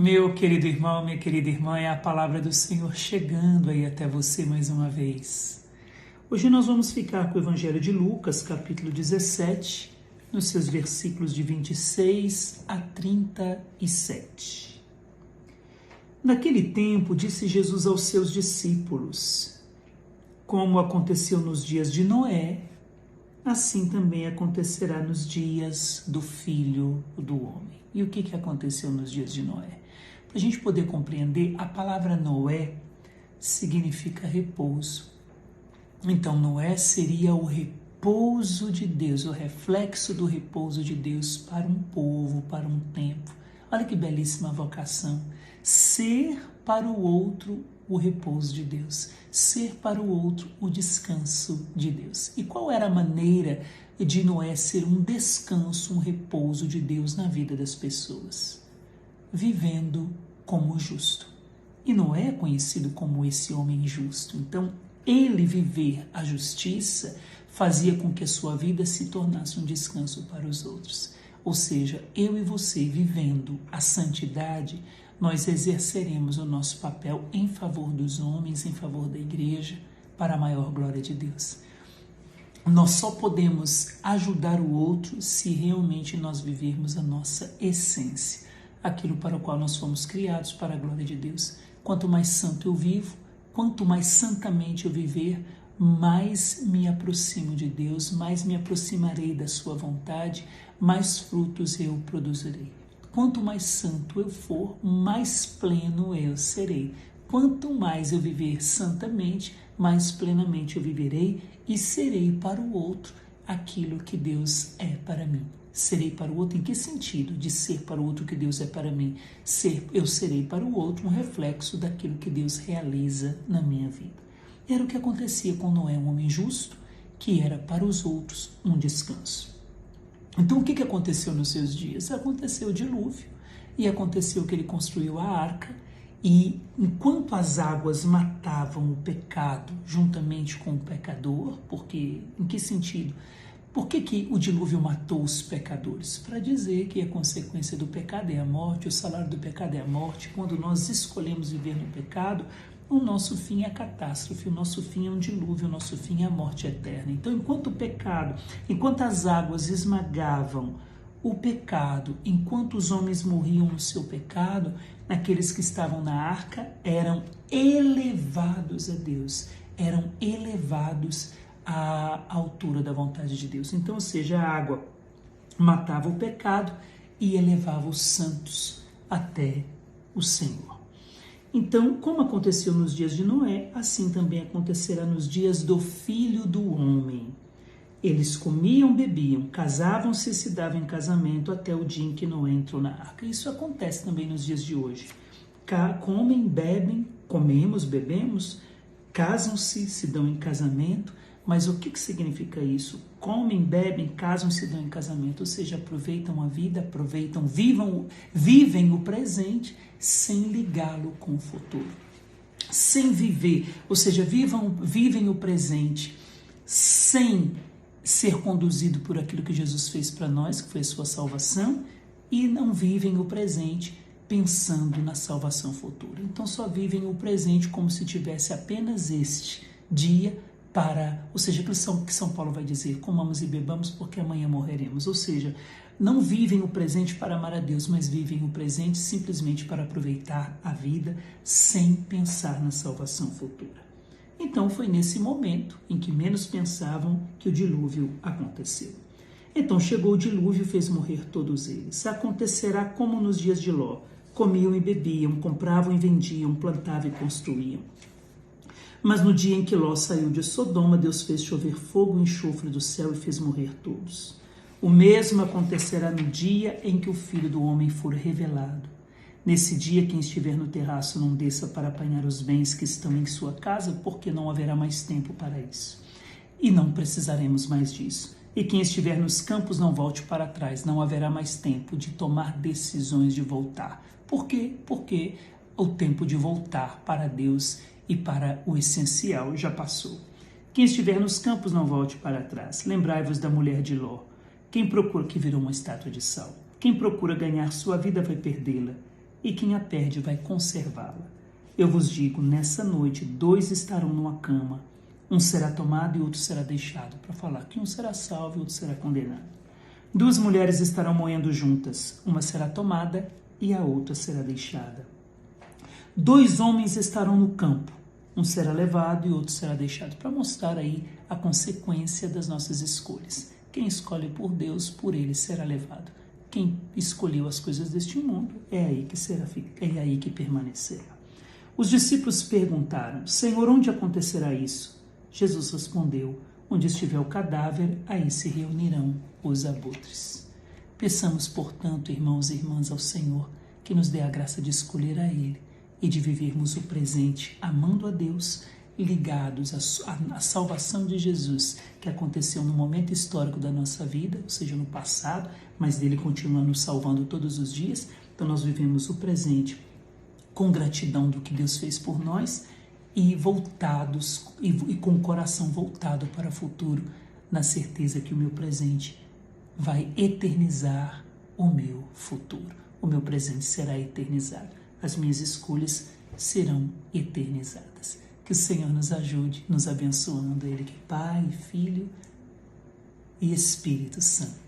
Meu querido irmão, minha querida irmã, é a palavra do Senhor chegando aí até você mais uma vez. Hoje nós vamos ficar com o Evangelho de Lucas, capítulo 17, nos seus versículos de 26 a 37. Naquele tempo, disse Jesus aos seus discípulos: como aconteceu nos dias de Noé, assim também acontecerá nos dias do Filho do Homem. E o que aconteceu nos dias de Noé? Para a gente poder compreender, a palavra Noé significa repouso. Então, Noé seria o repouso de Deus, o reflexo do repouso de Deus para um povo, para um tempo. Olha que belíssima vocação. Ser para o outro o repouso de Deus, ser para o outro o descanso de Deus. E qual era a maneira de Noé ser um descanso, um repouso de Deus na vida das pessoas? Vivendo como justo. E Noé é conhecido como esse homem justo. Então, ele viver a justiça fazia com que a sua vida se tornasse um descanso para os outros. Ou seja, eu e você vivendo a santidade, nós exerceremos o nosso papel em favor dos homens, em favor da igreja, para a maior glória de Deus. Nós só podemos ajudar o outro se realmente nós vivermos a nossa essência, aquilo para o qual nós fomos criados, para a glória de Deus. Quanto mais santo eu vivo, quanto mais santamente eu viver, mais me aproximo de Deus, mais me aproximarei da sua vontade, mais frutos eu produzirei. Quanto mais santo eu for, mais pleno eu serei. Quanto mais eu viver santamente, mais plenamente eu viverei e serei para o outro aquilo que Deus é para mim. Serei para o outro em que sentido? De ser para o outro que Deus é para mim. Eu serei para o outro um reflexo daquilo que Deus realiza na minha vida. Era o que acontecia com Noé, um homem justo, que era para os outros um descanso. Então o que aconteceu nos seus dias? Aconteceu o dilúvio e aconteceu que ele construiu a arca. E enquanto as águas matavam o pecado juntamente com o pecador, porque em que sentido? Por que o dilúvio matou os pecadores? Para dizer que a consequência do pecado é a morte, o salário do pecado é a morte. Quando nós escolhemos viver no pecado, o nosso fim é a catástrofe, o nosso fim é um dilúvio, o nosso fim é a morte eterna. Então, enquanto o pecado, enquanto as águas esmagavam o pecado, enquanto os homens morriam no seu pecado, aqueles que estavam na arca eram elevados a Deus, eram elevados à altura da vontade de Deus. Então, ou seja, a água matava o pecado e elevava os santos até o Senhor. Então, como aconteceu nos dias de Noé, assim também acontecerá nos dias do Filho do Homem. Eles comiam, bebiam, casavam-se e se davam em casamento até o dia em que Noé entrou na arca. Isso acontece também nos dias de hoje. Comem, bebem, comemos, bebemos, casam-se, se dão em casamento. Mas o que significa isso? Comem, bebem, casam-se e se dão em casamento. Ou seja, aproveitam a vida, vivem o presente sem ligá-lo com o futuro. Sem viver, ou seja, vivem o presente sem ser conduzido por aquilo que Jesus fez para nós, que foi a sua salvação, e não vivem o presente pensando na salvação futura. Então só vivem o presente como se tivesse apenas este dia ou seja, que São Paulo vai dizer, comamos e bebamos porque amanhã morreremos. Ou seja, não vivem o presente para amar a Deus, mas vivem o presente simplesmente para aproveitar a vida sem pensar na salvação futura. Então foi nesse momento em que menos pensavam que o dilúvio aconteceu. Então chegou o dilúvio e fez morrer todos eles. Acontecerá como nos dias de Ló. Comiam e bebiam, compravam e vendiam, plantavam e construíam. Mas no dia em que Ló saiu de Sodoma, Deus fez chover fogo e enxofre do céu e fez morrer todos. O mesmo acontecerá no dia em que o Filho do Homem for revelado. Nesse dia, quem estiver no terraço não desça para apanhar os bens que estão em sua casa, porque não haverá mais tempo para isso. E não precisaremos mais disso. E quem estiver nos campos não volte para trás, não haverá mais tempo de tomar decisões de voltar. Por quê? Porque o tempo de voltar para Deus e para o essencial já passou. Quem estiver nos campos não volte para trás. Lembrai-vos da mulher de Ló. Quem procura, que virou uma estátua de sal. Quem procura ganhar sua vida vai perdê-la. e quem a perde vai conservá-la. Eu vos digo, nessa noite 2 estarão numa cama, um será tomado e outro será deixado, para falar que um será salvo e outro será condenado. 2 mulheres estarão moendo juntas, uma será tomada e a outra será deixada. 2 homens estarão no campo, um será levado e outro será deixado, para mostrar aí a consequência das nossas escolhas. Quem escolhe por Deus, por ele será levado. Quem escolheu as coisas deste mundo, é aí que permanecerá. Os discípulos perguntaram, Senhor, onde acontecerá isso? Jesus respondeu, onde estiver o cadáver, aí se reunirão os abutres. Peçamos, portanto, irmãos e irmãs, ao Senhor, que nos dê a graça de escolher a Ele e de vivermos o presente, amando a Deus, ligados à salvação de Jesus, que aconteceu no momento histórico da nossa vida, ou seja, no passado, mas dele continua nos salvando todos os dias. Então nós vivemos o presente com gratidão do que Deus fez por nós e voltados e com o coração voltado para o futuro, na certeza que o meu presente vai eternizar o meu futuro. O meu presente será eternizado. As minhas escolhas serão eternizadas. Que o Senhor nos ajude, nos abençoando, Ele que é Pai, Filho e Espírito Santo.